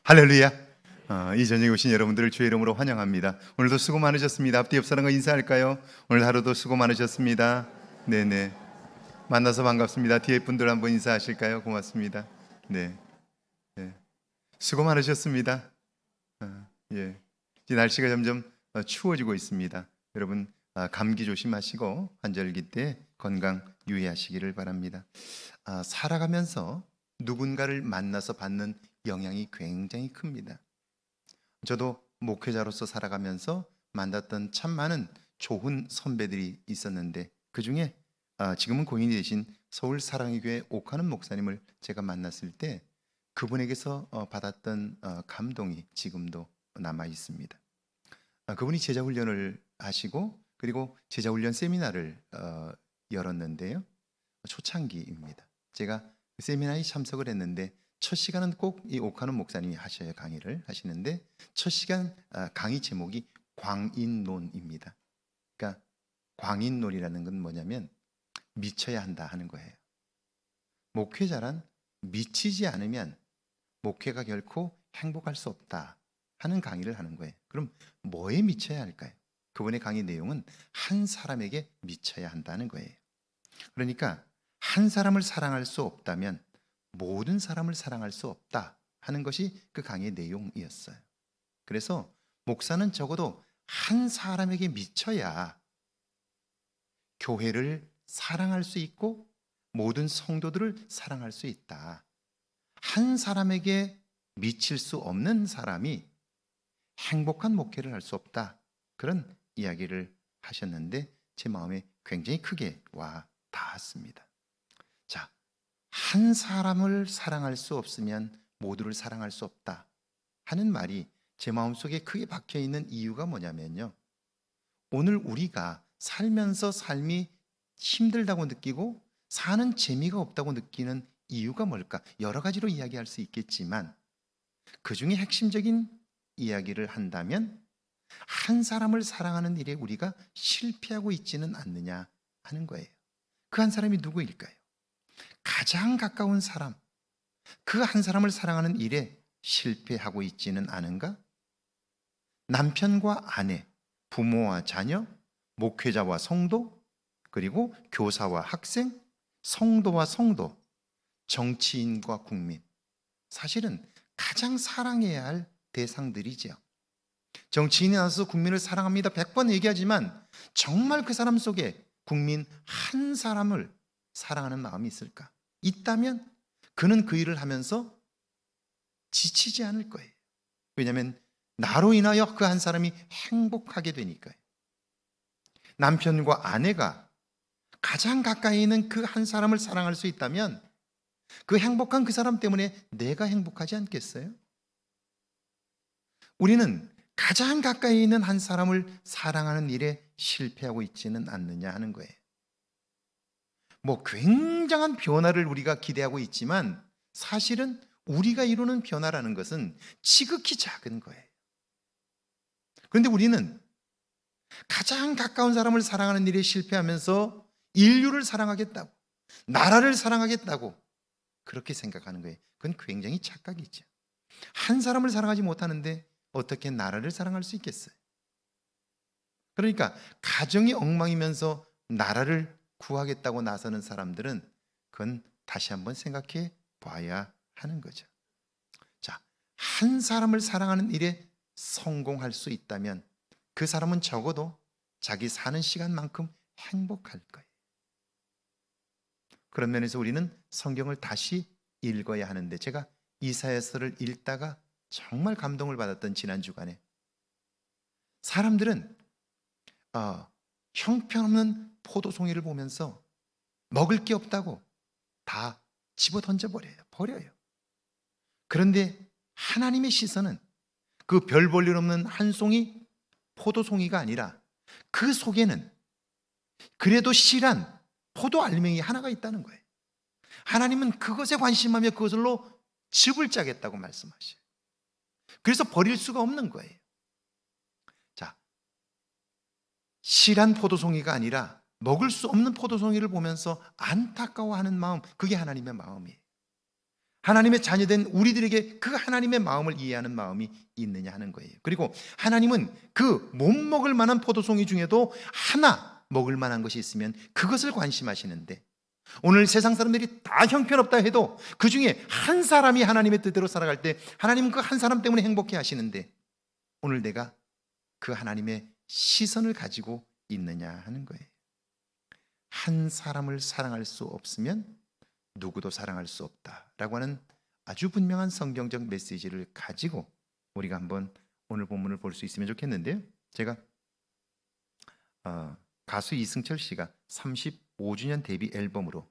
할렐루야. 이 저녁에 오신 여러분들을 주의 이름으로 환영합니다. 오늘도 수고 많으셨습니다. 앞뒤 옆 사람과 인사할까요? 오늘 하루도 수고 많으셨습니다. 네네. 만나서 반갑습니다. 뒤에 분들 한번 인사하실까요? 고맙습니다. 네. 네. 수고 많으셨습니다. 예. 이제 날씨가 점점 추워지고 있습니다. 여러분 감기 조심하시고 환절기 때 건강 유의하시기를 바랍니다. 살아가면서 누군가를 만나서 받는 영향이 굉장히 큽니다. 저도 목회자로서 살아가면서 만났던 참 많은 좋은 선배들이 있었는데 그 중에 지금은 고인이 되신 서울 사랑의 교회 옥하는 목사님을 제가 만났을 때 그분에게서 받았던 감동이 지금도 남아 있습니다. 그분이 제자훈련을 하시고 그리고 제자훈련 세미나를 열었는데요. 초창기입니다. 제가 그 세미나에 참석을 했는데 첫 시간은 꼭 이 옥하는 목사님이 하셔야 강의를 하시는데 첫 시간 강의 제목이 광인론입니다. 그러니까 광인론이라는 건 뭐냐면 미쳐야 한다 하는 거예요. 목회자란 미치지 않으면 목회가 결코 행복할 수 없다 하는 강의를 하는 거예요. 그럼 뭐에 미쳐야 할까요? 그분의 강의 내용은 한 사람에게 미쳐야 한다는 거예요. 그러니까 한 사람을 사랑할 수 없다면 모든 사람을 사랑할 수 없다 하는 것이 그 강의 내용이었어요. 그래서 목사는 적어도 한 사람에게 미쳐야 교회를 사랑할 수 있고 모든 성도들을 사랑할 수 있다. 한 사람에게 미칠 수 없는 사람이 행복한 목회를 할 수 없다. 그런 이야기를 하셨는데 제 마음에 굉장히 크게 와 닿았습니다. 자, 한 사람을 사랑할 수 없으면 모두를 사랑할 수 없다 하는 말이 제 마음속에 크게 박혀 있는 이유가 뭐냐면요. 오늘 우리가 살면서 삶이 힘들다고 느끼고 사는 재미가 없다고 느끼는 이유가 뭘까? 여러 가지로 이야기할 수 있겠지만 그 중에 핵심적인 이야기를 한다면 한 사람을 사랑하는 일에 우리가 실패하고 있지는 않느냐 하는 거예요. 그 한 사람이 누구일까요? 가장 가까운 사람, 그 한 사람을 사랑하는 일에 실패하고 있지는 않은가? 남편과 아내, 부모와 자녀, 목회자와 성도, 그리고 교사와 학생, 성도와 성도, 정치인과 국민. 사실은 가장 사랑해야 할 대상들이죠. 정치인이 나서서 국민을 사랑합니다 100번 얘기하지만 정말 그 사람 속에 국민 한 사람을 사랑하는 마음이 있을까? 있다면 그는 그 일을 하면서 지치지 않을 거예요. 왜냐하면 나로 인하여 그 한 사람이 행복하게 되니까요. 남편과 아내가 가장 가까이 있는 그 한 사람을 사랑할 수 있다면 그 행복한 그 사람 때문에 내가 행복하지 않겠어요? 우리는 가장 가까이 있는 한 사람을 사랑하는 일에 실패하고 있지는 않느냐 하는 거예요. 뭐 굉장한 변화를 우리가 기대하고 있지만 사실은 우리가 이루는 변화라는 것은 지극히 작은 거예요. 그런데 우리는 가장 가까운 사람을 사랑하는 일에 실패하면서 인류를 사랑하겠다고, 나라를 사랑하겠다고 그렇게 생각하는 거예요. 그건 굉장히 착각이죠. 한 사람을 사랑하지 못하는데 어떻게 나라를 사랑할 수 있겠어요? 그러니까 가정이 엉망이면서 나라를 구하겠다고 나서는 사람들은 그건 다시 한번 생각해 봐야 하는 거죠. 자, 한 사람을 사랑하는 일에 성공할 수 있다면 그 사람은 적어도 자기 사는 시간만큼 행복할 거예요. 그런 면에서 우리는 성경을 다시 읽어야 하는데 제가 이사야서를 읽다가 정말 감동을 받았던 지난 주간에 사람들은 형편없는 포도송이를 보면서 먹을 게 없다고 다 집어 버려요. 그런데 하나님의 시선은 그 별 볼 일 없는 한 송이 포도송이가 아니라 그 속에는 그래도 실한 포도 알맹이 하나가 있다는 거예요. 하나님은 그것에 관심하며 그것으로 즙을 짜겠다고 말씀하셔요. 그래서 버릴 수가 없는 거예요. 자, 실한 포도송이가 아니라 먹을 수 없는 포도송이를 보면서 안타까워하는 마음, 그게 하나님의 마음이에요. 하나님의 자녀된 우리들에게 그 하나님의 마음을 이해하는 마음이 있느냐 하는 거예요. 그리고 하나님은 그 못 먹을 만한 포도송이 중에도 하나 먹을 만한 것이 있으면 그것을 관심하시는데, 오늘 세상 사람들이 다 형편없다 해도 그 중에 한 사람이 하나님의 뜻대로 살아갈 때 하나님은 그 한 사람 때문에 행복해 하시는데, 오늘 내가 그 하나님의 시선을 가지고 있느냐 하는 거예요. 한 사람을 사랑할 수 없으면 누구도 사랑할 수 없다라고 하는 아주 분명한 성경적 메시지를 가지고 우리가 한번 오늘 본문을 볼 수 있으면 좋겠는데요. 제가 가수 이승철 씨가 35주년 데뷔 앨범으로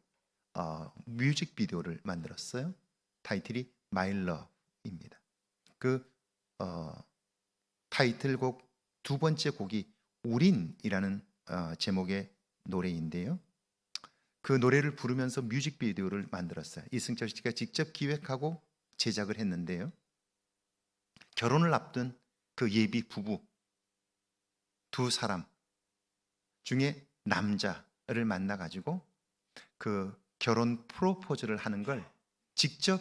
뮤직비디오를 만들었어요. 타이틀이 My Love입니다. 그 타이틀곡 두 번째 곡이 우린이라는 제목의 노래인데요. 그 노래를 부르면서 뮤직비디오를 만들었어요. 이승철 씨가 직접 기획하고 제작을 했는데요. 결혼을 앞둔 그 예비 부부 두 사람 중에 남자를 만나가지고 그 결혼 프로포즈를 하는 걸 직접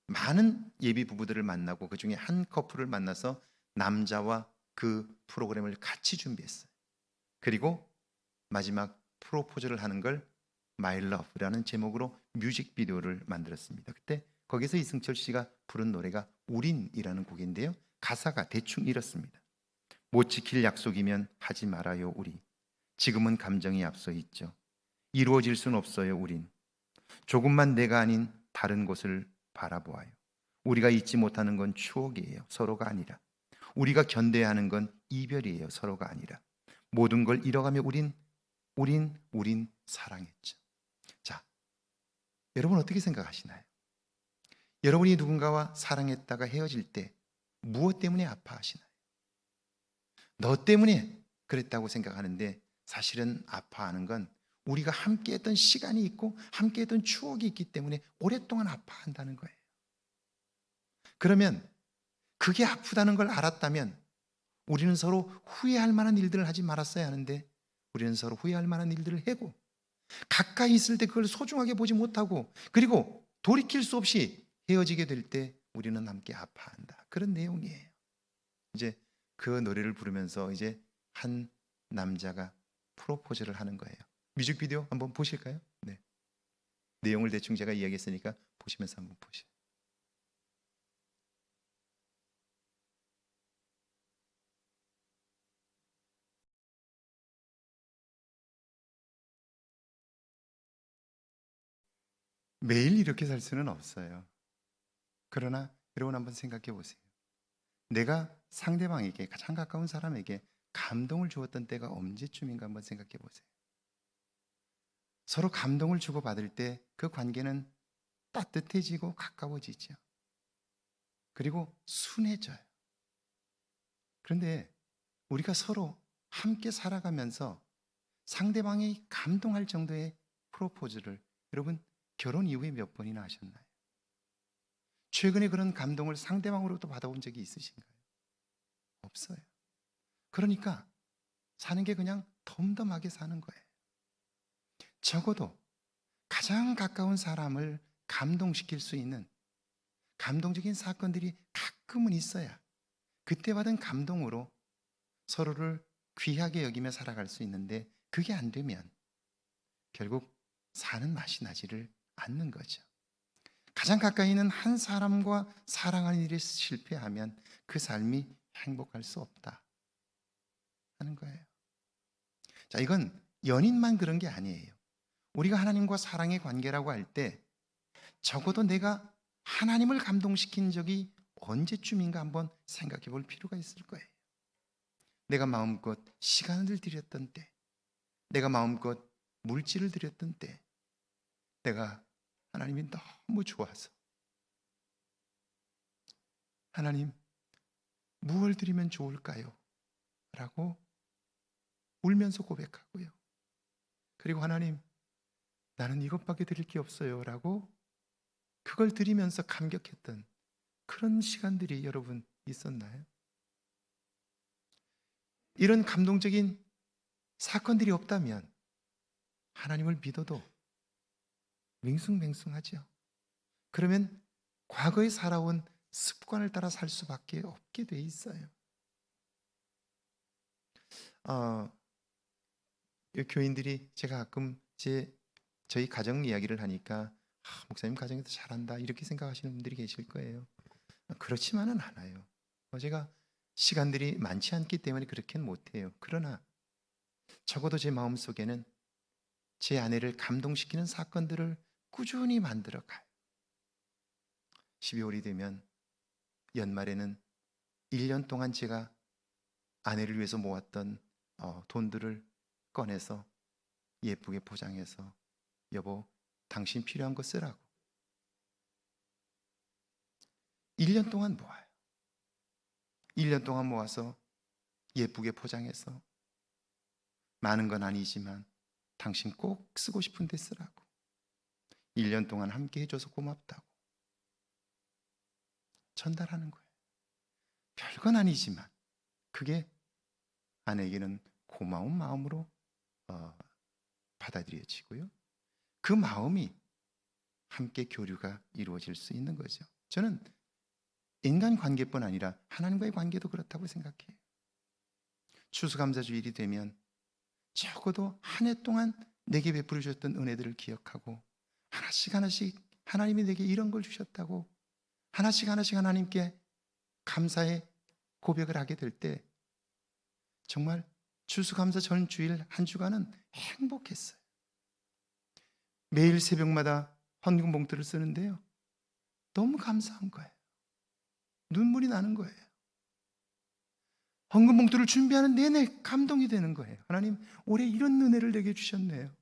많은 예비 부부들을 만나고 그 중에 한 커플을 만나서 남자와 그 프로그램을 같이 준비했어요. 그리고 마지막 프로포즈를 하는 걸 My Love라는 제목으로 뮤직비디오를 만들었습니다. 그때 거기서 이승철 씨가 부른 노래가 우린이라는 곡인데요. 가사가 대충 이렇습니다. 못 지킬 약속이면 하지 말아요 우리. 지금은 감정이 앞서 있죠. 이루어질 순 없어요 우린. 조금만 내가 아닌 다른 곳을 바라보아요. 우리가 잊지 못하는 건 추억이에요. 서로가 아니라. 우리가 견뎌야 하는 건 이별이에요. 서로가 아니라. 모든 걸 잃어가며 우린 사랑했죠. 자, 여러분 어떻게 생각하시나요? 여러분이 누군가와 사랑했다가 헤어질 때 무엇 때문에 아파하시나요? 너 때문에 그랬다고 생각하는데 사실은 아파하는 건 우리가 함께했던 시간이 있고 함께했던 추억이 있기 때문에 오랫동안 아파한다는 거예요. 그러면 그게 아프다는 걸 알았다면 우리는 서로 후회할 만한 일들을 하지 말았어야 하는데 우리는 서로 후회할 만한 일들을 하고 가까이 있을 때 그걸 소중하게 보지 못하고 그리고 돌이킬 수 없이 헤어지게 될 때 우리는 함께 아파한다. 그런 내용이에요. 이제 그 노래를 부르면서 이제 한 남자가 프로포즈를 하는 거예요. 뮤직비디오 한번 보실까요? 네. 내용을 대충 제가 이야기했으니까 보시면서 한번 보시죠. 매일 이렇게 살 수는 없어요. 그러나 여러분 한번 생각해 보세요. 내가 상대방에게 가장 가까운 사람에게 감동을 주었던 때가 언제쯤인가 한번 생각해 보세요. 서로 감동을 주고받을 때 그 관계는 따뜻해지고 가까워지죠. 그리고 순해져요. 그런데 우리가 서로 함께 살아가면서 상대방이 감동할 정도의 프로포즈를 여러분 결혼 이후에 몇 번이나 하셨나요? 최근에 그런 감동을 상대방으로부터 받아본 적이 있으신가요? 없어요. 그러니까 사는 게 그냥 덤덤하게 사는 거예요. 적어도 가장 가까운 사람을 감동시킬 수 있는 감동적인 사건들이 가끔은 있어야 그때 받은 감동으로 서로를 귀하게 여기며 살아갈 수 있는데 그게 안 되면 결국 사는 맛이 나지를 않는 거죠. 가장 가까이 있는 한 사람과 사랑하는 일에 실패하면 그 삶이 행복할 수 없다 하는 거예요. 자, 이건 연인만 그런 게 아니에요. 우리가 하나님과 사랑의 관계라고 할 때 적어도 내가 하나님을 감동시킨 적이 언제쯤인가 한번 생각해 볼 필요가 있을 거예요. 내가 마음껏 시간을 들였던 때, 내가 마음껏 물질을 들였던 때, 내가 하나님이 너무 좋아서 하나님 무엇을 드리면 좋을까요? 라고 울면서 고백하고요. 그리고 하나님 나는 이것밖에 드릴 게 없어요 라고 그걸 드리면서 감격했던 그런 시간들이 여러분 있었나요? 이런 감동적인 사건들이 없다면 하나님을 믿어도 맹숭맹숭하죠. 그러면 과거에 살아온 습관을 따라 살 수밖에 없게 돼 있어요. 어, 이 교인들이 제가 가끔 저희 가정 이야기를 하니까 목사님 가정에서 잘한다 이렇게 생각하시는 분들이 계실 거예요. 그렇지만은 않아요. 제가 시간들이 많지 않기 때문에 그렇게는 못해요. 그러나 적어도 제 마음속에는 제 아내를 감동시키는 사건들을 꾸준히 만들어 가요. 12월이 되면 연말에는 1년 동안 제가 아내를 위해서 모았던 돈들을 꺼내서 예쁘게 포장해서 여보 당신 필요한 거 쓰라고 1년 동안 모아요. 1년 동안 모아서 예쁘게 포장해서 많은 건 아니지만 당신 꼭 쓰고 싶은 데 쓰라고 1년 동안 함께 해줘서 고맙다고 전달하는 거예요. 별건 아니지만 그게 아내에게는 고마운 마음으로 받아들여지고요. 그 마음이 함께 교류가 이루어질 수 있는 거죠. 저는 인간 관계뿐 아니라 하나님과의 관계도 그렇다고 생각해요. 추수감사주일이 되면 적어도 한 해 동안 내게 베풀어 주셨던 은혜들을 기억하고 하나씩 하나님이 내게 이런 걸 주셨다고 하나씩 하나님께 감사의 고백을 하게 될 때 정말 추수감사 전 주일 한 주간은 행복했어요. 매일 새벽마다 헌금 봉투를 쓰는데요. 너무 감사한 거예요. 눈물이 나는 거예요. 헌금 봉투를 준비하는 내내 감동이 되는 거예요. 하나님, 올해 이런 은혜를 내게 주셨네요.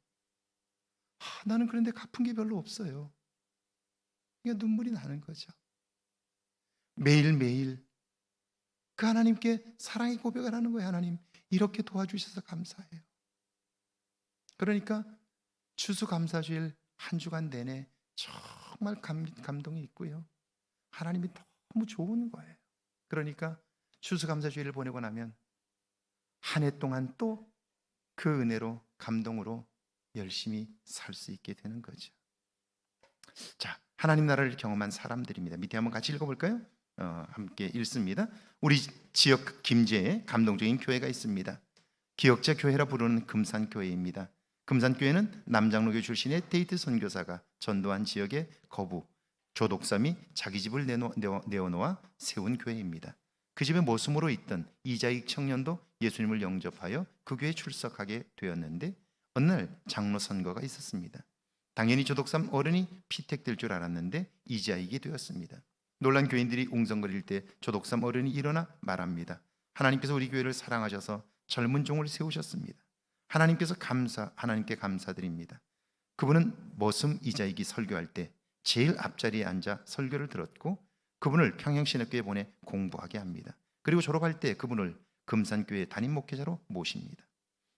나는 그런데 갚은 게 별로 없어요. 그러니까 눈물이 나는 거죠. 매일매일 그 하나님께 사랑의 고백을 하는 거예요. 하나님, 이렇게 도와주셔서 감사해요. 그러니까 추수감사주일 한 주간 내내 정말 감동이 있고요. 하나님이 너무 좋은 거예요. 그러니까 추수감사주일을 보내고 나면 한 해 동안 또 그 은혜로 감동으로 열심히 살 수 있게 되는 거죠. 자, 하나님 나라를 경험한 사람들입니다. 밑에 한번 같이 읽어볼까요? 함께 읽습니다. 우리 지역 김제에 감동적인 교회가 있습니다. 기억자 교회라 부르는 금산교회입니다. 금산교회는 남장로교 출신의 데이트 선교사가 전도한 지역의 거부 조독삼이 자기 집을 내어놓아 세운 교회입니다. 그 집에 모습으로 있던 이자익 청년도 예수님을 영접하여 그 교회에 출석하게 되었는데 어느 날 장로 선거가 있었습니다. 당연히 조독삼 어른이 피택될 줄 알았는데 이자익이 되었습니다. 놀란 교인들이 웅성거릴 때 조독삼 어른이 일어나 말합니다. 하나님께서 우리 교회를 사랑하셔서 젊은 종을 세우셨습니다. 하나님께 감사드립니다. 그분은 머슴 이자익이 설교할 때 제일 앞자리에 앉아 설교를 들었고 그분을 평양신학교에 보내 공부하게 합니다. 그리고 졸업할 때 그분을 금산교회 담임 목회자로 모십니다.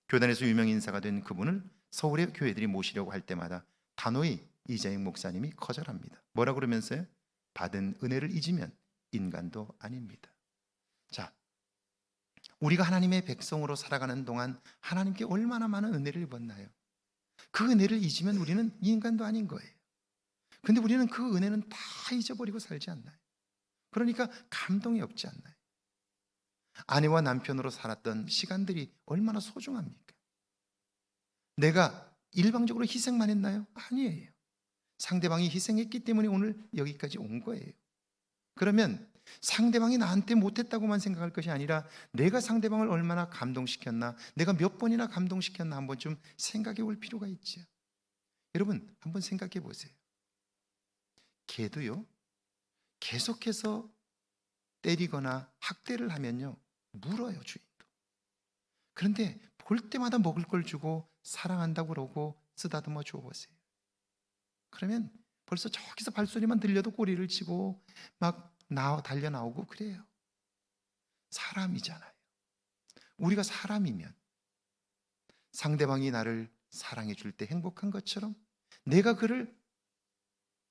교단에서 유명 인사가 된 그분을 서울의 교회들이 모시려고 할 때마다 단호히 이자익 목사님이 거절합니다. 뭐라 그러면서요? 받은 은혜를 잊으면 인간도 아닙니다. 자, 우리가 하나님의 백성으로 살아가는 동안 하나님께 얼마나 많은 은혜를 입었나요? 그 은혜를 잊으면 우리는 인간도 아닌 거예요. 근데 우리는 그 은혜는 다 잊어버리고 살지 않나요? 그러니까 감동이 없지 않나요? 아내와 남편으로 살았던 시간들이 얼마나 소중합니까? 내가 일방적으로 희생만 했나요? 아니에요. 상대방이 희생했기 때문에 오늘 여기까지 온 거예요. 그러면 상대방이 나한테 못했다고만 생각할 것이 아니라 내가 상대방을 얼마나 감동시켰나, 내가 몇 번이나 감동시켰나 한번 좀 생각해 볼 필요가 있죠. 여러분 한번 생각해 보세요. 개도요 계속해서 때리거나 학대를 하면요 물어요, 주인도. 그런데 볼 때마다 먹을 걸 주고 사랑한다고 그러고 쓰다듬어 줘보세요. 그러면 벌써 저기서 발소리만 들려도 꼬리를 치고 막 달려 나오고 그래요. 사람이잖아요. 우리가 사람이면 상대방이 나를 사랑해 줄 때 행복한 것처럼 내가 그를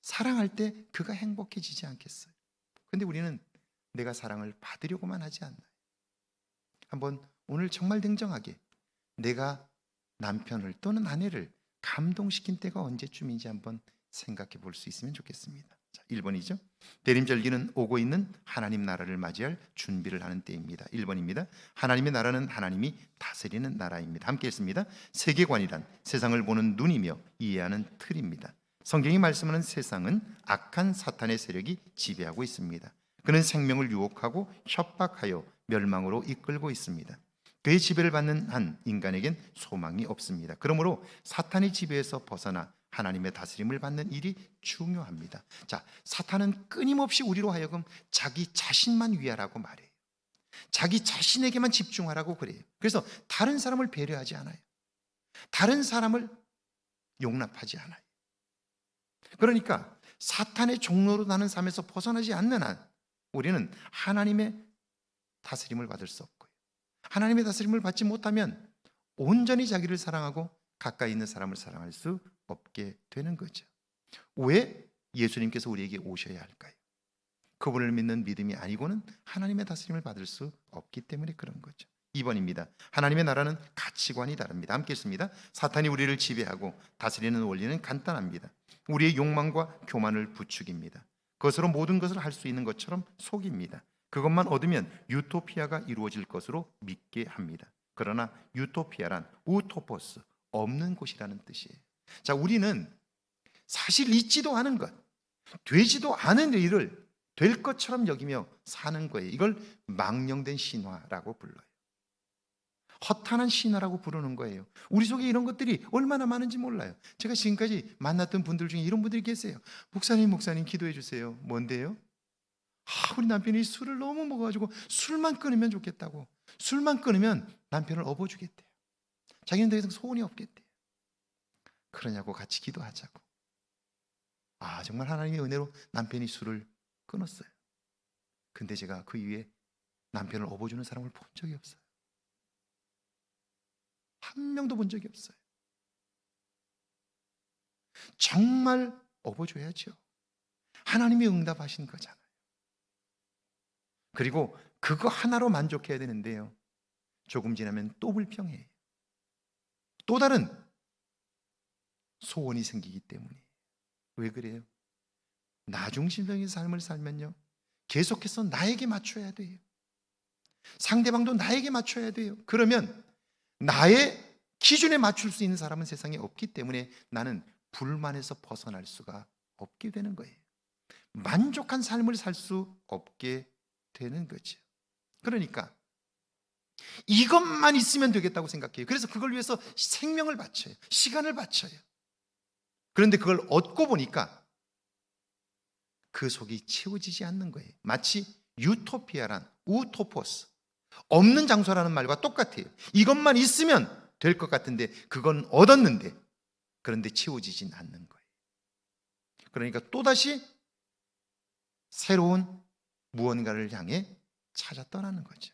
사랑할 때 그가 행복해지지 않겠어요? 근데 우리는 내가 사랑을 받으려고만 하지 않나요? 한번 오늘 정말 냉정하게 내가 남편을 또는 아내를 감동시킨 때가 언제쯤인지 한번 생각해 볼 수 있으면 좋겠습니다. 1번이죠. 대림절기는 오고 있는 하나님 나라를 맞이할 준비를 하는 때입니다. 1번입니다. 하나님의 나라는 하나님이 다스리는 나라입니다. 함께 했습니다. 세계관이란 세상을 보는 눈이며 이해하는 틀입니다. 성경이 말씀하는 세상은 악한 사탄의 세력이 지배하고 있습니다. 그는 생명을 유혹하고 협박하여 멸망으로 이끌고 있습니다. 그의 지배를 받는 한 인간에겐 소망이 없습니다. 그러므로 사탄의 지배에서 벗어나 하나님의 다스림을 받는 일이 중요합니다. 자, 사탄은 끊임없이 우리로 하여금 자기 자신만 위하라고 말해요. 자기 자신에게만 집중하라고 그래요. 그래서 다른 사람을 배려하지 않아요. 다른 사람을 용납하지 않아요. 그러니까 사탄의 종로로 나는 삶에서 벗어나지 않는 한 우리는 하나님의 다스림을 받을 수 없고요. 하나님의 다스림을 받지 못하면 온전히 자기를 사랑하고 가까이 있는 사람을 사랑할 수 없게 되는 거죠. 왜 예수님께서 우리에게 오셔야 할까요? 그분을 믿는 믿음이 아니고는 하나님의 다스림을 받을 수 없기 때문에 그런 거죠. 2번입니다. 하나님의 나라는 가치관이 다릅니다. 함께 했습니다. 사탄이 우리를 지배하고 다스리는 원리는 간단합니다. 우리의 욕망과 교만을 부추깁니다. 그것으로 모든 것을 할 수 있는 것처럼 속입니다. 그것만 얻으면 유토피아가 이루어질 것으로 믿게 합니다. 그러나 유토피아란 우토포스, 없는 곳이라는 뜻이에요. 자, 우리는 사실 있지도 않은 것, 되지도 않은 일을 될 것처럼 여기며 사는 거예요. 이걸 망령된 신화라고 불러요. 허탄한 신화라고 부르는 거예요. 우리 속에 이런 것들이 얼마나 많은지 몰라요. 제가 지금까지 만났던 분들 중에 이런 분들이 계세요. 목사님 기도해 주세요. 뭔데요? 우리 남편이 술을 너무 먹어가지고 술만 끊으면 좋겠다고. 술만 끊으면 남편을 업어주겠대요. 자기는 더 이상 소원이 없겠대요. 그러냐고 같이 기도하자고. 정말 하나님의 은혜로 남편이 술을 끊었어요. 근데 제가 그 이후에 남편을 업어주는 사람을 본 적이 없어요. 한 명도 본 적이 없어요. 정말 업어줘야죠. 하나님이 응답하신 거잖아요. 그리고 그거 하나로 만족해야 되는데요, 조금 지나면 또 불평해요. 또 다른 소원이 생기기 때문에. 왜 그래요? 나 중심적인 삶을 살면요, 계속해서 나에게 맞춰야 돼요. 상대방도 나에게 맞춰야 돼요. 그러면 나의 기준에 맞출 수 있는 사람은 세상에 없기 때문에 나는 불만에서 벗어날 수가 없게 되는 거예요. 만족한 삶을 살 수 없게 되는 거죠. 그러니까 이것만 있으면 되겠다고 생각해요. 그래서 그걸 위해서 생명을 바쳐요. 시간을 바쳐요. 그런데 그걸 얻고 보니까 그 속이 채워지지 않는 거예요. 마치 유토피아란 우토포스, 없는 장소라는 말과 똑같아요. 이것만 있으면 될 것 같은데 그건 얻었는데 그런데 채워지진 않는 거예요. 그러니까 또다시 새로운 무언가를 향해 찾아 떠나는 거죠.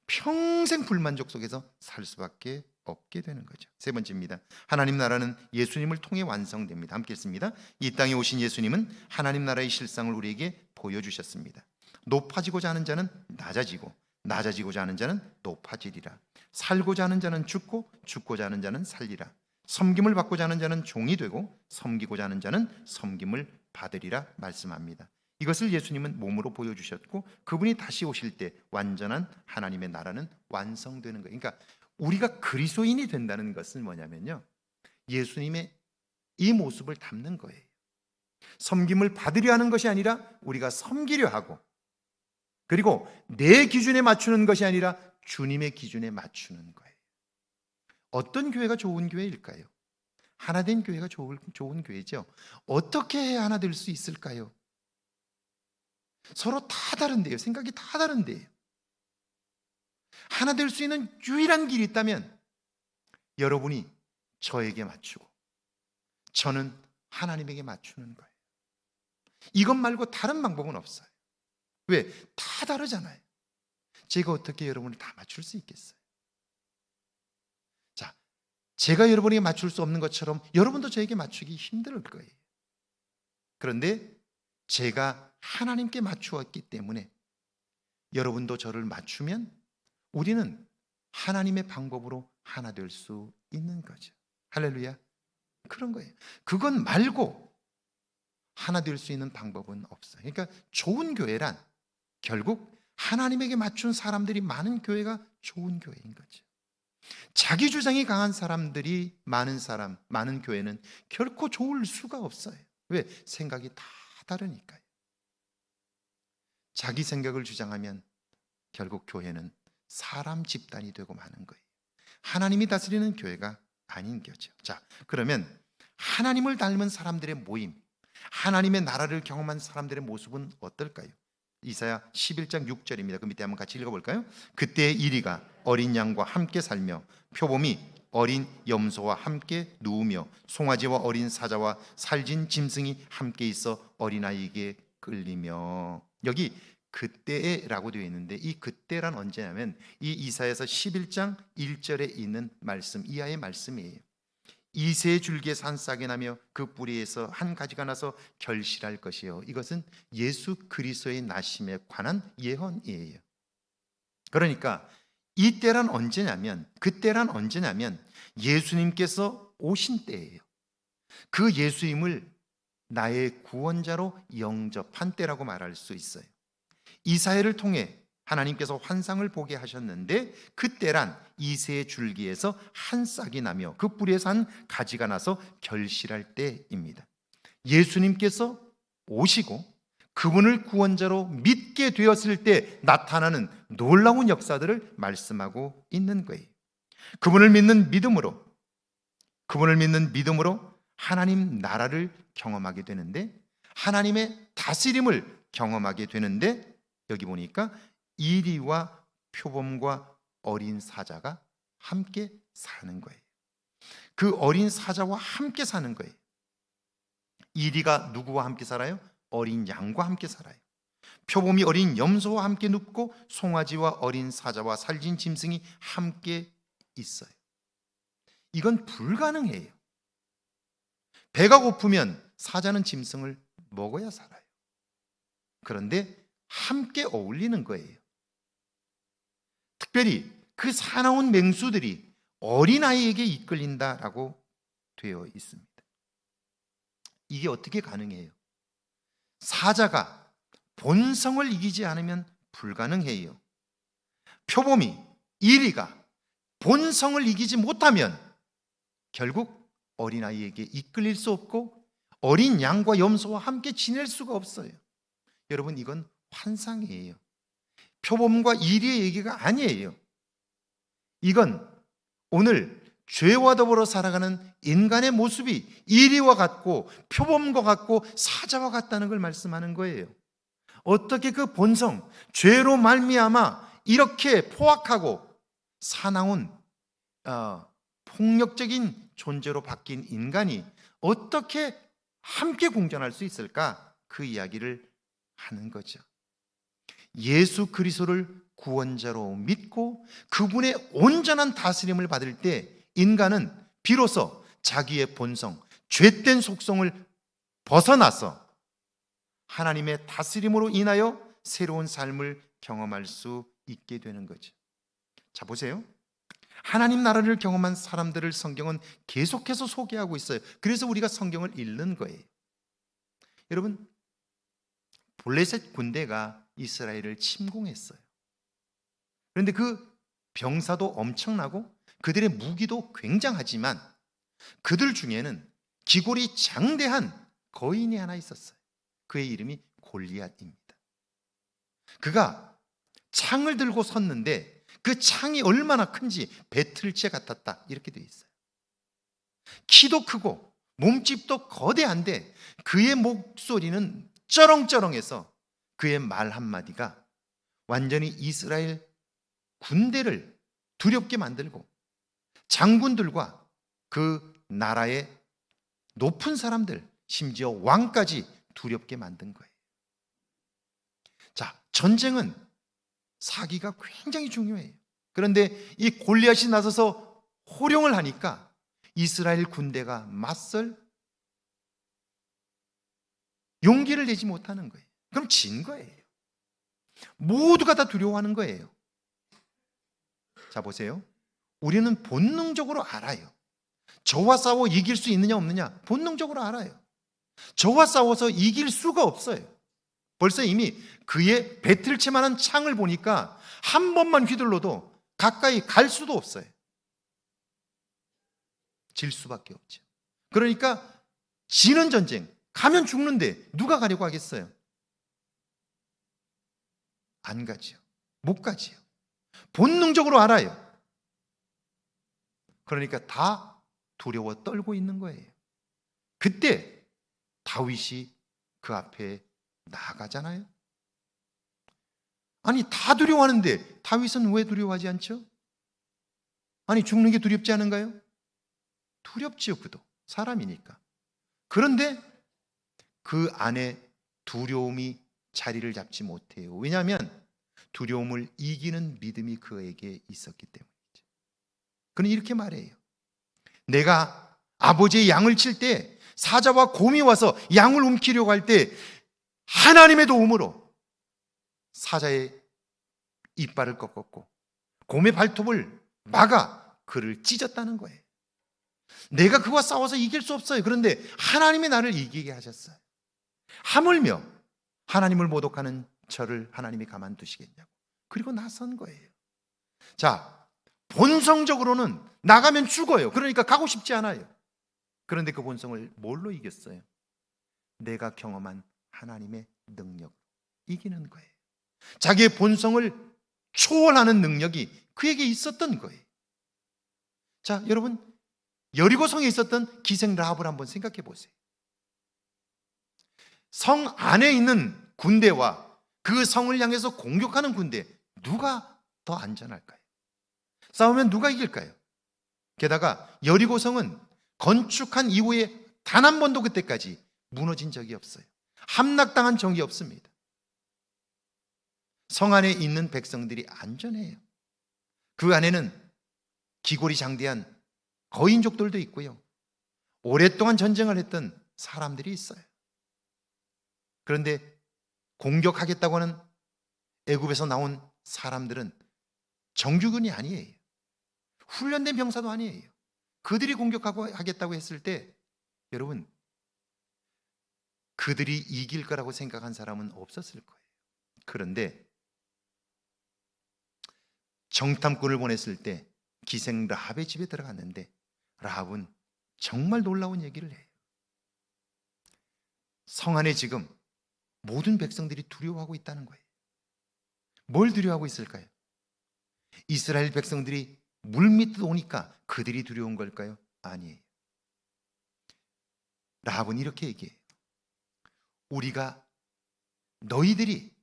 평생 불만족 속에서 살 수밖에 없게 되는 거죠. 세 번째입니다. 하나님 나라는 예수님을 통해 완성됩니다. 함께 했습니다. 이 땅에 오신 예수님은 하나님 나라의 실상을 우리에게 보여주셨습니다. 높아지고자 하는 자는 낮아지고 낮아지고자 하는 자는 높아지리라. 살고자 하는 자는 죽고 죽고자 하는 자는 살리라. 섬김을 받고자 하는 자는 종이 되고 섬기고자 하는 자는 섬김을 받으리라 말씀합니다. 이것을 예수님은 몸으로 보여주셨고 그분이 다시 오실 때 완전한 하나님의 나라는 완성되는 거예요. 그러니까 우리가 그리스도인이 된다는 것은 뭐냐면요, 예수님의 이 모습을 담는 거예요. 섬김을 받으려 하는 것이 아니라 우리가 섬기려 하고, 그리고 내 기준에 맞추는 것이 아니라 주님의 기준에 맞추는 거예요. 어떤 교회가 좋은 교회일까요? 하나된 교회가 좋은 교회죠. 어떻게 해야 하나 될 수 있을까요? 서로 다 다른데요. 생각이 다 다른데요. 하나 될 수 있는 유일한 길이 있다면 여러분이 저에게 맞추고 저는 하나님에게 맞추는 거예요. 이것 말고 다른 방법은 없어요. 왜? 다 다르잖아요. 제가 어떻게 여러분을 다 맞출 수 있겠어요? 자, 제가 여러분에게 맞출 수 없는 것처럼 여러분도 저에게 맞추기 힘들 거예요. 그런데 제가 하나님께 맞추었기 때문에 여러분도 저를 맞추면 우리는 하나님의 방법으로 하나 될 수 있는 거죠. 할렐루야. 그런 거예요. 그건 말고 하나 될 수 있는 방법은 없어요. 그러니까 좋은 교회란 결국 하나님에게 맞춘 사람들이 많은 교회가 좋은 교회인 거죠. 자기 주장이 강한 사람들이 많은 교회는 결코 좋을 수가 없어요. 왜? 생각이 다 다르니까요. 자기 생각을 주장하면 결국 교회는 사람 집단이 되고 마는 거예요. 하나님이 다스리는 교회가 아닌 거죠. 자, 그러면 하나님을 닮은 사람들의 모임, 하나님의 나라를 경험한 사람들의 모습은 어떨까요? 이사야 11장 6절입니다. 그 밑에 한번 같이 읽어볼까요? 그때 이리가 어린 양과 함께 살며 표범이 어린 염소와 함께 누우며 송아지와 어린 사자와 살진 짐승이 함께 있어 어린아이에게 끌리며. 여기 그때라고 되어 있는데 이 그때란 언제냐면 이 이사야서 11장 1절에 있는 말씀 이하의 말씀이에요. 이새 줄기에 산싹이 나며 그 뿌리에서 한 가지가 나서 결실할 것이요. 이것은 예수 그리스도의 나심에 관한 예언이에요. 그러니까 이때란 언제냐면 그때란 언제냐면 예수님께서 오신 때예요. 그 예수님을 나의 구원자로 영접한 때라고 말할 수 있어요. 이사야를 통해 하나님께서 환상을 보게 하셨는데 그때란 이새의 줄기에서 한 싹이 나며 그 뿌리에서 한 가지가 나서 결실할 때입니다. 예수님께서 오시고 그분을 구원자로 믿게 되었을 때 나타나는 놀라운 역사들을 말씀하고 있는 거예요. 그분을 믿는 믿음으로 하나님 나라를 경험하게 되는데 하나님의 다스림을 경험하게 되는데 여기 보니까 이리와 표범과 어린 사자가 함께 사는 거예요. 그 어린 사자와 함께 사는 거예요. 이리가 누구와 함께 살아요? 어린 양과 함께 살아요. 표범이 어린 염소와 함께 눕고 송아지와 어린 사자와 살진 짐승이 함께 있어요. 이건 불가능해요. 배가 고프면 사자는 짐승을 먹어야 살아요. 그런데 함께 어울리는 거예요. 특별히 그 사나운 맹수들이 어린아이에게 이끌린다라고 되어 있습니다. 이게 어떻게 가능해요? 사자가 본성을 이기지 않으면 불가능해요. 표범이 이리가 본성을 이기지 못하면 결국 어린아이에게 이끌릴 수 없고 어린 양과 염소와 함께 지낼 수가 없어요. 여러분 이건 환상이에요. 표범과 이리의 얘기가 아니에요. 이건 오늘 죄와 더불어 살아가는 인간의 모습이 이리와 같고 표범과 같고 사자와 같다는 걸 말씀하는 거예요. 어떻게 그 본성, 죄로 말미암아 이렇게 포악하고 사나운 폭력적인 존재로 바뀐 인간이 어떻게 함께 공존할 수 있을까? 그 이야기를 하는 거죠. 예수 그리스도를 구원자로 믿고 그분의 온전한 다스림을 받을 때 인간은 비로소 자기의 본성, 죄된 속성을 벗어나서 하나님의 다스림으로 인하여 새로운 삶을 경험할 수 있게 되는 거죠. 자, 보세요. 하나님 나라를 경험한 사람들을 성경은 계속해서 소개하고 있어요. 그래서 우리가 성경을 읽는 거예요. 여러분, 블레셋 군대가 이스라엘을 침공했어요. 그런데 그 병사도 엄청나고 그들의 무기도 굉장하지만 그들 중에는 기골이 장대한 거인이 하나 있었어요. 그의 이름이 골리앗입니다. 그가 창을 들고 섰는데 그 창이 얼마나 큰지 배틀채 같았다 이렇게 되어 있어요. 키도 크고 몸집도 거대한데 그의 목소리는 쩌렁쩌렁해서 그의 말 한마디가 완전히 이스라엘 군대를 두렵게 만들고 장군들과 그 나라의 높은 사람들 심지어 왕까지 두렵게 만든 거예요. 자, 전쟁은 사기가 굉장히 중요해요. 그런데 이 골리앗이 나서서 호령을 하니까 이스라엘 군대가 맞설 용기를 내지 못하는 거예요. 그럼 진 거예요. 모두가 다 두려워하는 거예요. 자, 보세요. 우리는 본능적으로 알아요. 저와 싸워 이길 수 있느냐 없느냐 본능적으로 알아요. 저와 싸워서 이길 수가 없어요. 벌써 이미 그의 배틀칠 만한 창을 보니까 한 번만 휘둘러도 가까이 갈 수도 없어요. 질 수밖에 없죠. 그러니까 지는 전쟁, 가면 죽는데 누가 가려고 하겠어요? 안 가지요. 못 가지요. 본능적으로 알아요. 그러니까 다 두려워 떨고 있는 거예요. 그때 다윗이 그 앞에 나가잖아요. 아니, 다 두려워하는데 다윗은 왜 두려워하지 않죠? 아니, 죽는 게 두렵지 않은가요? 두렵지요. 그도 사람이니까. 그런데 그 안에 두려움이 자리를 잡지 못해요. 왜냐하면 두려움을 이기는 믿음이 그에게 있었기 때문이죠. 그는 이렇게 말해요. 내가 아버지의 양을 칠 때 사자와 곰이 와서 양을 움키려고 할 때 하나님의 도움으로 사자의 이빨을 꺾었고 곰의 발톱을 막아 그를 찢었다는 거예요. 내가 그와 싸워서 이길 수 없어요. 그런데 하나님이 나를 이기게 하셨어요. 하물며 하나님을 모독하는 저를 하나님이 가만두시겠냐고. 그리고 나선 거예요. 자, 본성적으로는 나가면 죽어요. 그러니까 가고 싶지 않아요. 그런데 그 본성을 뭘로 이겼어요? 내가 경험한 하나님의 능력 이기는 거예요. 자기의 본성을 초월하는 능력이 그에게 있었던 거예요. 자, 여러분, 여리고성에 있었던 기생 라합을 한번 생각해 보세요. 성 안에 있는 군대와 그 성을 향해서 공격하는 군대, 누가 더 안전할까요? 싸우면 누가 이길까요? 게다가 여리고성은 건축한 이후에 단 한 번도 그때까지 무너진 적이 없어요. 함락당한 적이 없습니다. 성 안에 있는 백성들이 안전해요. 그 안에는 기골이 장대한 거인족들도 있고요. 오랫동안 전쟁을 했던 사람들이 있어요. 그런데 공격하겠다고 하는 애굽에서 나온 사람들은 정규군이 아니에요. 훈련된 병사도 아니에요. 그들이 공격하고 하겠다고 했을 때 여러분, 그들이 이길 거라고 생각한 사람은 없었을 거예요. 그런데 정탐꾼을 보냈을 때 기생 라합의 집에 들어갔는데 라합은 정말 놀라운 얘기를 해요. 성 안에 지금 모든 백성들이 두려워하고 있다는 거예요. 뭘 두려워하고 있을까요? 이스라엘 백성들이 물밑으로 오니까 그들이 두려운 걸까요? 아니에요. 라합은 이렇게 얘기해요. 우리가 너희들이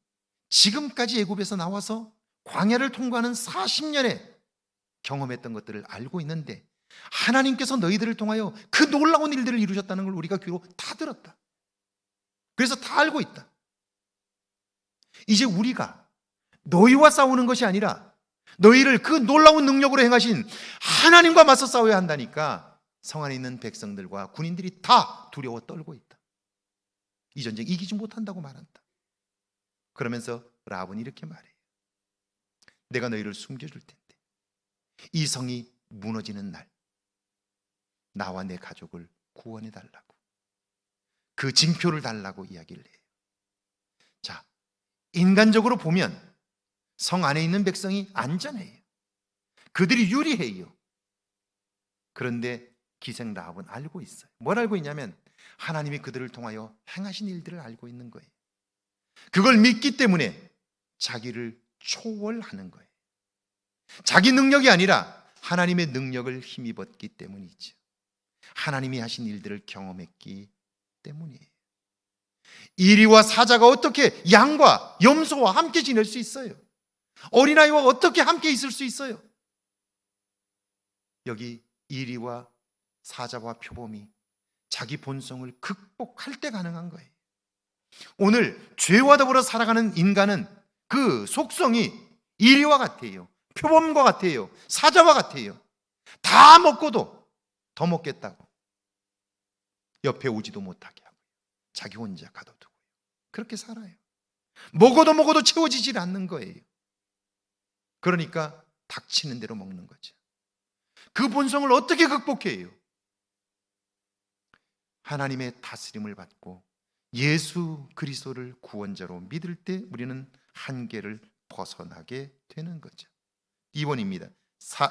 지금까지 애굽에서 나와서 광야를 통과하는 40년에 경험했던 것들을 알고 있는데 하나님께서 너희들을 통하여 그 놀라운 일들을 이루셨다는 걸 우리가 귀로 다 들었다. 그래서 다 알고 있다. 이제 우리가 너희와 싸우는 것이 아니라 너희를 그 놀라운 능력으로 행하신 하나님과 맞서 싸워야 한다니까 성 안에 있는 백성들과 군인들이 다 두려워 떨고 있다. 이 전쟁 이기지 못한다고 말한다. 그러면서 라합은 이렇게 말해요. 내가 너희를 숨겨줄 텐데 이 성이 무너지는 날 나와 내 가족을 구원해 달라고, 그 징표를 달라고 이야기를 해요. 자, 인간적으로 보면 성 안에 있는 백성이 안전해요. 그들이 유리해요. 그런데 기생 라합은 알고 있어요. 뭘 알고 있냐면 하나님이 그들을 통하여 행하신 일들을 알고 있는 거예요. 그걸 믿기 때문에 자기를 초월하는 거예요. 자기 능력이 아니라 하나님의 능력을 힘입었기 때문이죠. 하나님이 하신 일들을 경험했기 때문이에요. 이리와 사자가 어떻게 양과 염소와 함께 지낼 수 있어요? 어린아이와 어떻게 함께 있을 수 있어요? 여기 이리와 사자와 표범이 자기 본성을 극복할 때 가능한 거예요. 오늘 죄와 더불어 살아가는 인간은 그 속성이 이리와 같아요. 표범과 같아요. 사자와 같아요. 다 먹고도 더 먹겠다고 옆에 오지도 못하게 하고 자기 혼자 가둬두고 그렇게 살아요. 먹어도 채워지질 않는 거예요. 그러니까 닥치는 대로 먹는 거죠. 그 본성을 어떻게 극복해요? 하나님의 다스림을 받고 예수 그리스도를 구원자로 믿을 때 우리는 한계를 벗어나게 되는 거죠. 2번입니다.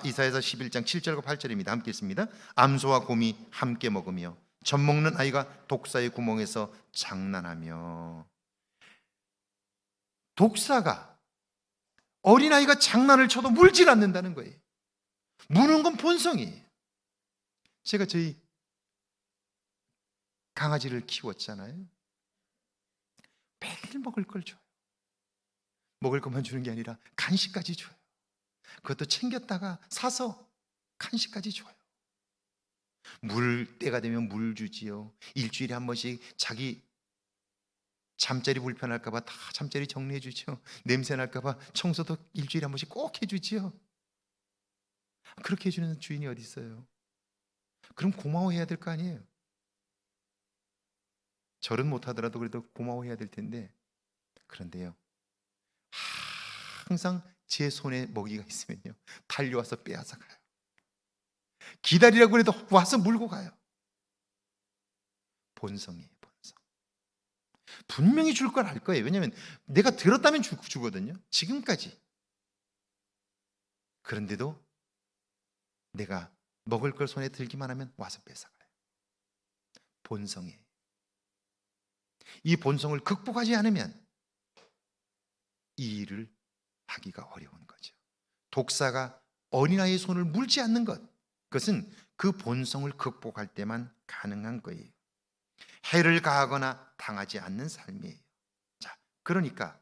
이사야서 11장 7절과 8절입니다. 함께 읽습니다. 암소와 곰이 함께 먹으며 젖 먹는 아이가 독사의 구멍에서 장난하며. 독사가, 어린아이가 장난을 쳐도 물질 않는다는 거예요. 무는 건 본성이에요. 제가 저희 강아지를 키웠잖아요. 매일 먹을 걸 줘요. 먹을 것만 주는 게 아니라 간식까지 줘요. 그것도 챙겼다가 사서 간식까지 줘요. 물 때가 되면 물 주지요. 일주일에 한 번씩 자기 잠자리 불편할까 봐 다 잠자리 정리해 주죠. 냄새 날까 봐 청소도 일주일에 한 번씩 꼭 해주지요. 그렇게 해주는 주인이 어디 있어요? 그럼 고마워해야 될 거 아니에요. 절은 못하더라도 그래도 고마워해야 될 텐데, 그런데요, 항상 제 손에 먹이가 있으면요 달려와서 빼앗아 가요. 기다리라고 해도 와서 물고 가요. 본성이에요, 본성. 분명히 줄 걸 알 거예요. 왜냐하면 내가 들었다면 주거든요, 지금까지. 그런데도 내가 먹을 걸 손에 들기만 하면 와서 뺏어가요. 본성이에요. 이 본성을 극복하지 않으면 이 일을 하기가 어려운 거죠. 독사가 어린아이의 손을 물지 않는 것, 그것은 그 본성을 극복할 때만 가능한 거예요. 해를 가하거나 당하지 않는 삶이에요. 자, 그러니까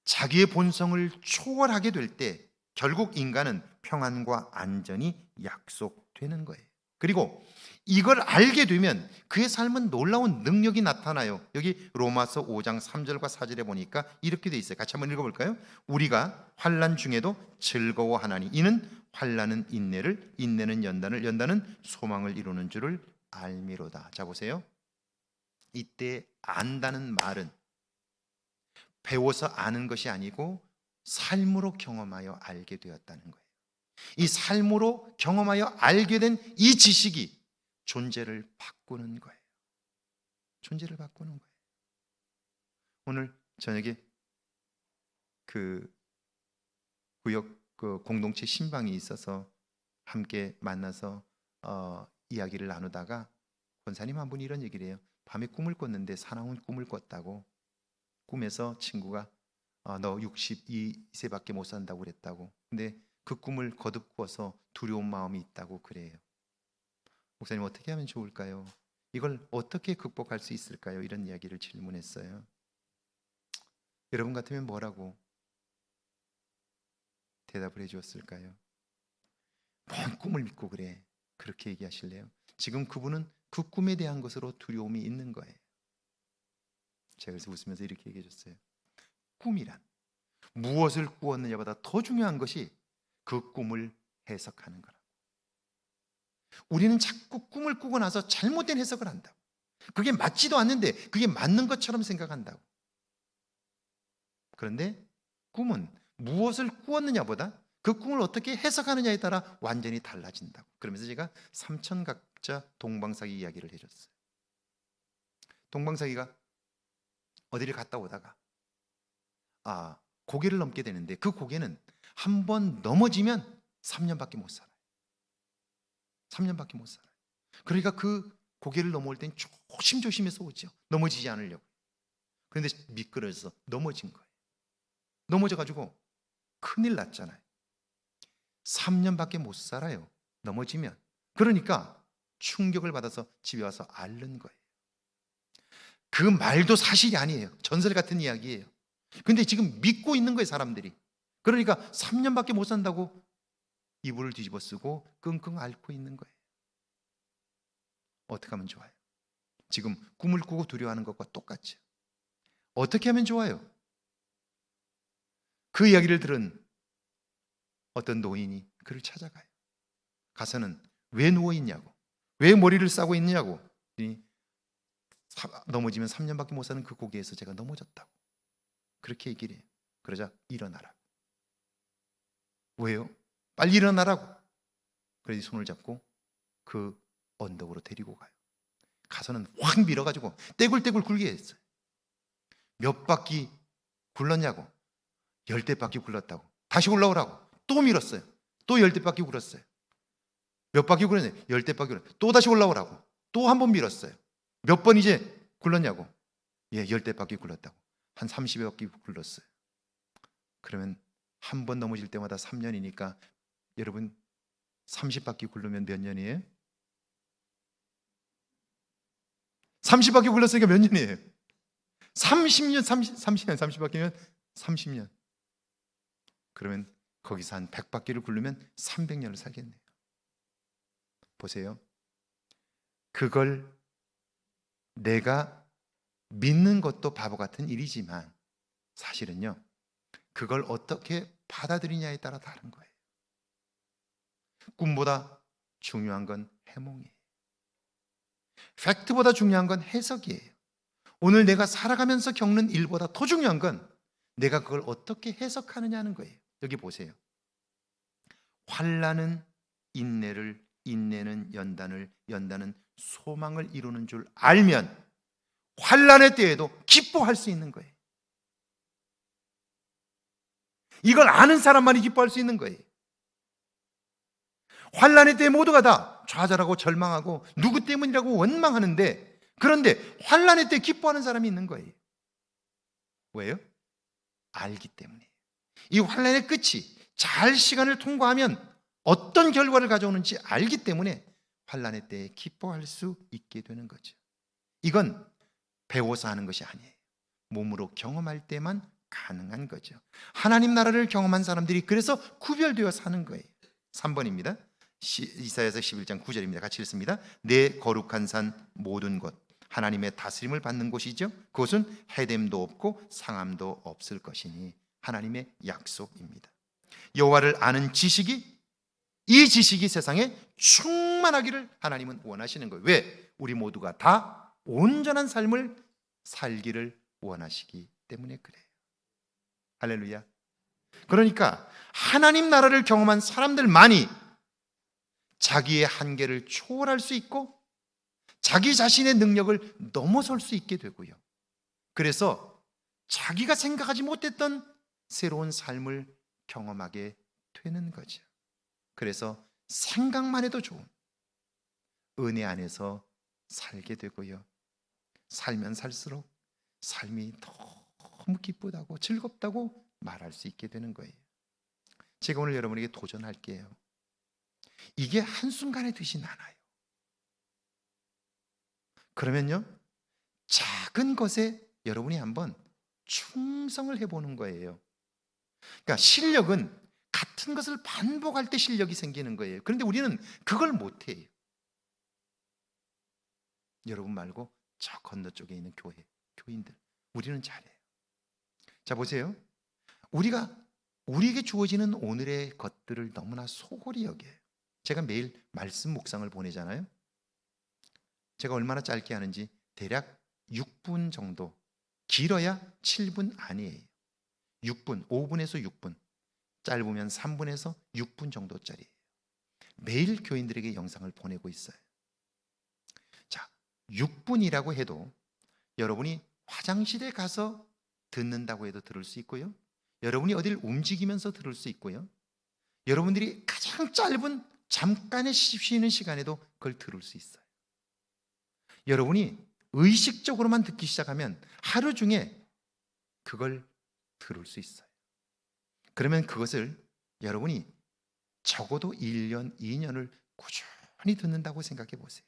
자기의 본성을 초월하게 될 때 결국 인간은 평안과 안전이 약속되는 거예요. 그리고 이걸 알게 되면 그의 삶은 놀라운 능력이 나타나요. 여기 로마서 5장 3절과 4절에 보니까 이렇게 돼 있어요. 같이 한번 읽어볼까요? 우리가 환난 중에도 즐거워하나니 이는 환난은 인내를, 인내는 연단을, 연단은 소망을 이루는 줄을 알미로다. 자, 보세요. 이때 안다는 말은 배워서 아는 것이 아니고 삶으로 경험하여 알게 되었다는 거예요. 이 삶으로 경험하여 알게 된 이 지식이 존재를 바꾸는 거예요. 존재를 바꾸는 거예요. 오늘 저녁에 그 구역 그 공동체 신방이 있어서 함께 만나서 이야기를 나누다가 권사님 한 분이 이런 얘기를 해요. 밤에 꿈을 꿨는데 사나운 꿈을 꿨다고. 꿈에서 친구가 너 62세밖에 못 산다고 그랬다고. 근데 그 꿈을 거듭 꾸어서 두려운 마음이 있다고 그래요. 목사님 어떻게 하면 좋을까요? 이걸 어떻게 극복할 수 있을까요? 이런 이야기를 질문했어요. 여러분 같으면 뭐라고 대답을 해주었을까요? 뭔 꿈을 믿고 그래, 그렇게 얘기하실래요? 지금 그분은 그 꿈에 대한 것으로 두려움이 있는 거예요. 제가 그래서 웃으면서 이렇게 얘기해 줬어요. 꿈이란 무엇을 꾸었느냐보다 더 중요한 것이 그 꿈을 해석하는 거라. 우리는 자꾸 꿈을 꾸고 나서 잘못된 해석을 한다고. 그게 맞지도 않는데 그게 맞는 것처럼 생각한다고. 그런데 꿈은 무엇을 꾸었느냐보다 그 꿈을 어떻게 해석하느냐에 따라 완전히 달라진다고. 그러면서 제가 삼천각자 동방사기 이야기를 해줬어요. 동방사기가 어디를 갔다 오다가 고개를 넘게 되는데 그 고개는 한 번 넘어지면 3년밖에 못 살아요. 3년밖에 못 살아요. 그러니까 그 고개를 넘어올 땐 조심조심해서 오죠. 넘어지지 않으려고. 그런데 미끄러져서 넘어진 거예요. 넘어져가지고 큰일 났잖아요. 3년밖에 못 살아요, 넘어지면. 그러니까 충격을 받아서 집에 와서 앓는 거예요. 그 말도 사실이 아니에요. 전설 같은 이야기예요. 근데 지금 믿고 있는 거예요, 사람들이. 그러니까 3년밖에 못 산다고 이불을 뒤집어 쓰고 끙끙 앓고 있는 거예요. 어떻게 하면 좋아요? 지금 꿈을 꾸고 두려워하는 것과 똑같죠. 어떻게 하면 좋아요? 그 이야기를 들은 어떤 노인이 그를 찾아가요. 가서는 왜 누워있냐고, 왜 머리를 싸고 있냐고. 넘어지면 3년밖에 못 사는 그 고개에서 제가 넘어졌다고 그렇게 얘기를 해요. 그러자 일어나라고. 왜요? 빨리 일어나라고. 그래서 손을 잡고 그 언덕으로 데리고 가요. 가서는 확 밀어가지고 떼굴떼굴 굴게 했어요. 몇 바퀴 굴렀냐고. 10대바퀴 굴렀다고. 다시 올라오라고. 또 밀었어요. 또 10대바퀴 굴렀어요. 몇 바퀴 굴렀냐? 10대바퀴 굴렀어요. 또 다시 올라오라고. 또 한 번 밀었어요. 몇 번 이제 굴렀냐고. 예, 10대바퀴 굴렀다고. 한 30여 바퀴 굴렀어요. 그러면 한 번 넘어질 때마다 3년이니까 여러분 30바퀴 굴르면 몇 년이에요? 30바퀴 굴렀으니까 몇 년이에요? 30년, 30년, 30바퀴면 30년. 그러면 거기서 한 100바퀴를 굴르면 300년을 살겠네요. 보세요. 그걸 내가 믿는 것도 바보 같은 일이지만 사실은요, 그걸 어떻게 받아들이냐에 따라 다른 거예요. 꿈보다 중요한 건 해몽이에요. 팩트보다 중요한 건 해석이에요. 오늘 내가 살아가면서 겪는 일보다 더 중요한 건 내가 그걸 어떻게 해석하느냐는 거예요. 여기 보세요. 환난은 인내를, 인내는 연단을, 연단은 소망을 이루는 줄 알면 환난의 때에도 기뻐할 수 있는 거예요. 이걸 아는 사람만이 기뻐할 수 있는 거예요. 환난의 때에 모두가 다 좌절하고 절망하고 누구 때문이라고 원망하는데, 그런데 환난의 때 기뻐하는 사람이 있는 거예요. 왜요? 알기 때문에. 이 환난의 끝이 잘 시간을 통과하면 어떤 결과를 가져오는지 알기 때문에 환난의 때에 기뻐할 수 있게 되는 거죠. 이건 배워서 하는 것이 아니에요. 몸으로 경험할 때만 가능한 거죠. 하나님 나라를 경험한 사람들이 그래서 구별되어 사는 거예요. 3번입니다. 이사야서 11장 9절입니다. 같이 읽습니다. 내 거룩한 산 모든 곳, 하나님의 다스림을 받는 곳이죠. 그것은 해됨도 없고 상함도 없을 것이니 하나님의 약속입니다. 여호와를 아는 지식이, 이 지식이 세상에 충만하기를 하나님은 원하시는 거예요. 왜? 우리 모두가 다 온전한 삶을 살기를 원하시기 때문에 그래요. 할렐루야. 그러니까 하나님 나라를 경험한 사람들만이 자기의 한계를 초월할 수 있고 자기 자신의 능력을 넘어설 수 있게 되고요. 그래서 자기가 생각하지 못했던 새로운 삶을 경험하게 되는 거죠. 그래서 생각만 해도 좋은 은혜 안에서 살게 되고요. 살면 살수록 삶이 너무 기쁘다고 즐겁다고 말할 수 있게 되는 거예요. 제가 오늘 여러분에게 도전할게요. 이게 한순간에 되진 않아요. 그러면요, 작은 것에 여러분이 한번 충성을 해보는 거예요. 그러니까 실력은 같은 것을 반복할 때 실력이 생기는 거예요. 그런데 우리는 그걸 못해요. 여러분 말고 저 건너쪽에 있는 교인들, 우리는 잘해요. 자, 보세요. 우리에게 주어지는 오늘의 것들을 너무나 소홀히 여겨요. 제가 매일 말씀 묵상을 보내잖아요. 제가 얼마나 짧게 하는지 대략 6분 정도, 길어야 7분 아니에요. 6분, 5분에서 6분, 짧으면 3분에서 6분 정도짜리예요. 매일 교인들에게 영상을 보내고 있어요. 자, 6분이라고 해도 여러분이 화장실에 가서 듣는다고 해도 들을 수 있고요. 여러분이 어딜 움직이면서 들을 수 있고요. 여러분들이 가장 짧은 잠깐의 쉬는 시간에도 그걸 들을 수 있어요. 여러분이 의식적으로만 듣기 시작하면 하루 중에 그걸 들을 수 있어요. 그러면 그것을 여러분이 적어도 1년, 2년을 꾸준히 듣는다고 생각해 보세요.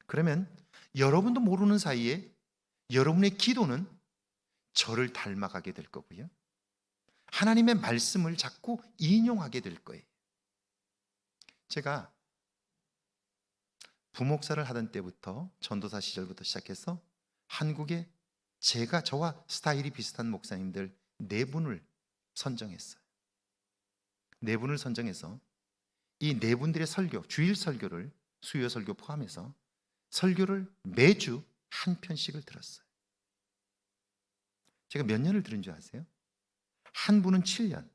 그러면 여러분도 모르는 사이에 여러분의 기도는 저를 닮아가게 될 거고요. 하나님의 말씀을 자꾸 인용하게 될 거예요. 제가 부목사를 하던 때부터, 전도사 시절부터 시작해서 한국에 저와 스타일이 비슷한 목사님들 4분을 선정했어요. 4분을 선정해서 이 4분들의 설교, 주일 설교를, 수요 설교 포함해서 설교를 매주 한 편씩을 들었어요. 제가 몇 년을 들은 줄 아세요? 한 분은 7년,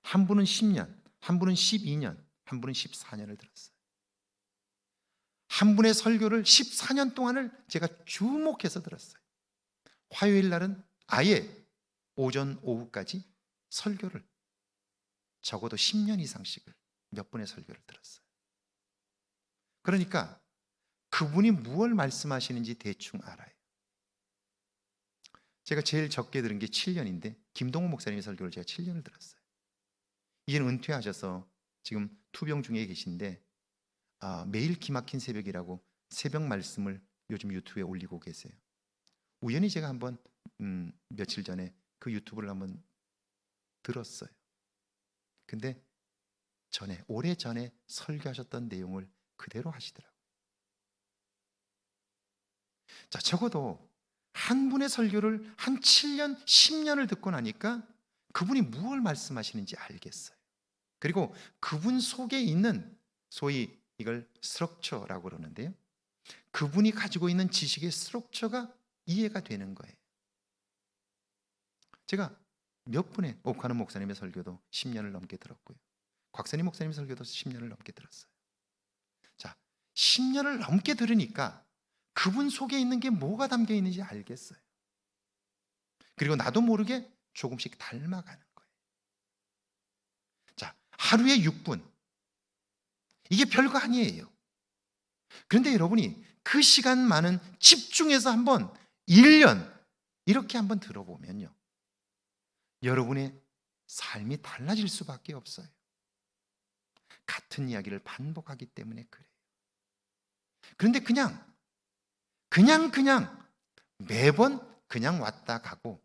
한 분은 10년, 한 분은 12년, 한 분은 14년을 들었어요. 한 분의 설교를 14년 동안을 제가 주목해서 들었어요. 화요일 날은 아예 오전 오후까지 설교를 적어도 10년 이상씩을 몇 분의 설교를 들었어요. 그러니까 그분이 무엇을 말씀하시는지 대충 알아요. 제가 제일 적게 들은 게 7년인데 김동호 목사님의 설교를 제가 7년을 들었어요. 이제는 은퇴하셔서 지금 투병 중에 계신데 매일 기막힌 새벽이라고 새벽 말씀을 요즘 유튜브에 올리고 계세요. 우연히 제가 한번 며칠 전에 그 유튜브를 한번 들었어요. 근데 오래전에 설교하셨던 내용을 그대로 하시더라고요. 자, 적어도 한 분의 설교를 한 7년, 10년을 듣고 나니까 그분이 무엇을 말씀하시는지 알겠어요. 그리고 그분 속에 있는 소위 이걸 스트럭처라고 그러는데요. 그분이 가지고 있는 지식의 스트럭처가 이해가 되는 거예요. 제가 몇 분의 옥하는 목사님의 설교도 10년을 넘게 들었고요. 곽선희 목사님의 설교도 10년을 넘게 들었어요. 자, 10년을 넘게 들으니까 그분 속에 있는 게 뭐가 담겨 있는지 알겠어요. 그리고 나도 모르게 조금씩 닮아가는 거예요. 자, 하루에 6분. 이게 별거 아니에요. 그런데 여러분이 그 시간만은 집중해서 한번 1년 이렇게 한번 들어보면요. 여러분의 삶이 달라질 수밖에 없어요. 같은 이야기를 반복하기 때문에 그래요. 그런데 그냥 매번 그냥 왔다 가고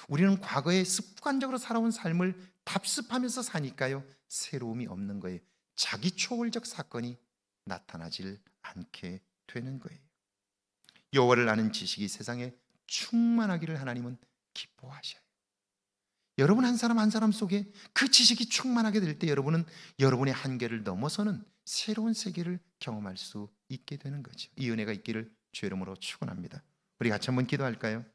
우리는 과거에 습관적으로 살아온 삶을 답습하면서 사니까요. 새로움이 없는 거예요. 자기 초월적 사건이 나타나질 않게 되는 거예요. 여호와를 아는 지식이 세상에 충만하기를 하나님은 기뻐하셔요. 여러분 한 사람 한 사람 속에 그 지식이 충만하게 될 때 여러분은 여러분의 한계를 넘어서는 새로운 세계를 경험할 수 있게 되는 거죠. 이 은혜가 있기를 주의 이름으로 축원합니다. 우리 같이 한번 기도할까요?